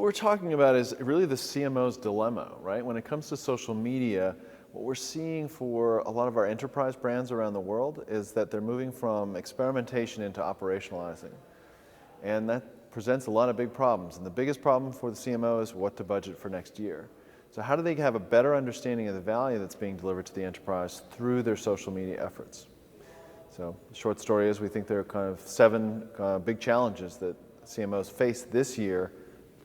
What we're talking about is really the CMO's dilemma, right? When it comes to social media, what we're seeing for a lot of our enterprise brands around the world is that they're moving from experimentation into operationalizing. And that presents a lot of big problems. And the biggest problem for the CMO is what to budget for next year. So how do they have a better understanding of the value that's being delivered to the enterprise through their social media efforts? So the short story is we think there are kind of 7 big challenges that CMOs face this year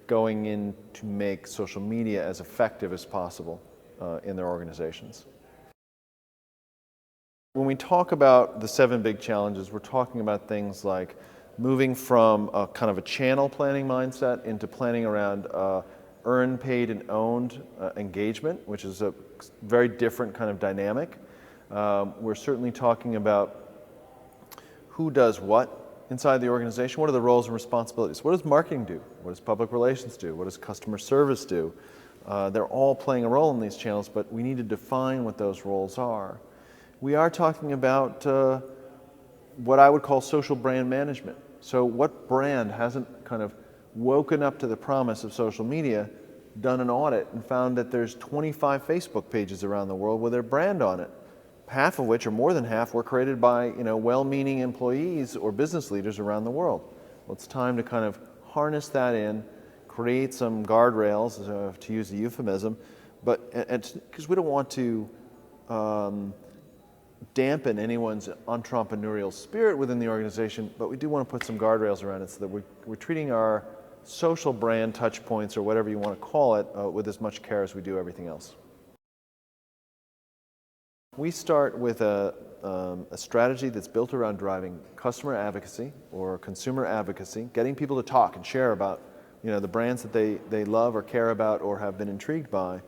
going in to make social media as effective as possible in their organizations. When we talk about the 7 big challenges, we're talking about things like moving from a kind of a channel planning mindset into planning around earned, paid, and owned engagement, which is a very different kind of dynamic. We're certainly talking about who does what inside the organization. What are the roles and responsibilities? What does marketing do? What does public relations do? What does customer service do? They're all playing a role in these channels, but we need to define what those roles are. We are talking about what I would call social brand management. So what brand hasn't kind of woken up to the promise of social media, done an audit, and found that there's 25 Facebook pages around the world with their brand on it, half of which, or more than half, were created by well-meaning employees or business leaders around the world. Well, it's time to kind of harness that in, create some guardrails, to use a euphemism, but because we don't want to dampen anyone's entrepreneurial spirit within the organization, but we do want to put some guardrails around it so that we're treating our social brand touch points, or whatever you want to call it, with as much care as we do everything else. We start with a strategy that's built around driving customer advocacy or consumer advocacy, getting people to talk and share about the brands that they love or care about or have been intrigued by,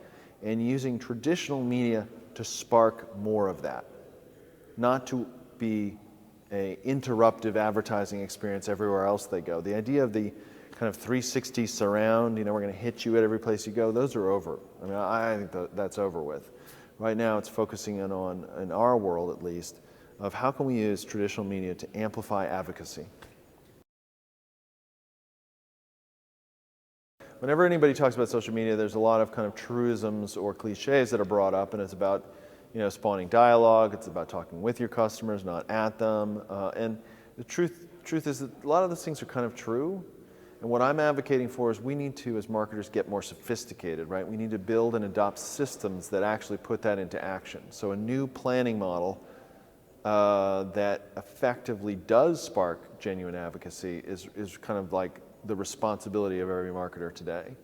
and using traditional media to spark more of that. Not to be an interruptive advertising experience everywhere else they go. The idea of the kind of 360 surround, we're going to hit you at every place you go, those are over. I mean, I think that's over with. Right now it's focusing on, in our world at least, of how can we use traditional media to amplify advocacy. Whenever anybody talks about social media, there's a lot of kind of truisms or cliches that are brought up, and it's about spawning dialogue. It's about talking with your customers, not at them. And the truth is that a lot of those things are kind of true. And what I'm advocating for is we need to, as marketers, get more sophisticated, right? We need to build and adopt systems that actually put that into action. So a new planning model that effectively does spark genuine advocacy is kind of like the responsibility of every marketer today.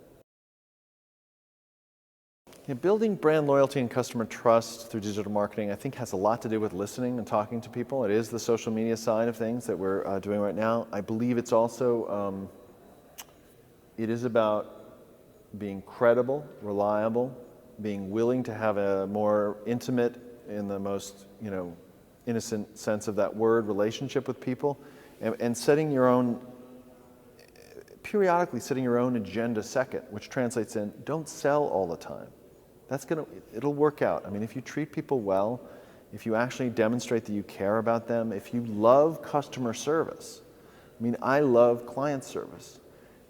Building brand loyalty and customer trust through digital marketing, I think, has a lot to do with listening and talking to people. It is the social media side of things that we're doing right now. I believe it's also, it is about being credible, reliable, being willing to have a more intimate, in the most innocent sense of that word, relationship with people, and setting your own, periodically setting your own agenda second, which translates in, don't sell all the time. It'll work out. I mean, if you treat people well, if you actually demonstrate that you care about them, if you love customer service. I mean, I love client service.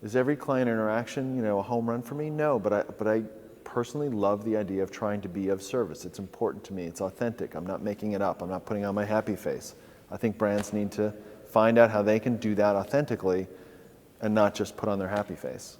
Is every client interaction, a home run for me? No, but I personally love the idea of trying to be of service. It's important to me. It's authentic. I'm not making it up. I'm not putting on my happy face. I think brands need to find out how they can do that authentically and not just put on their happy face.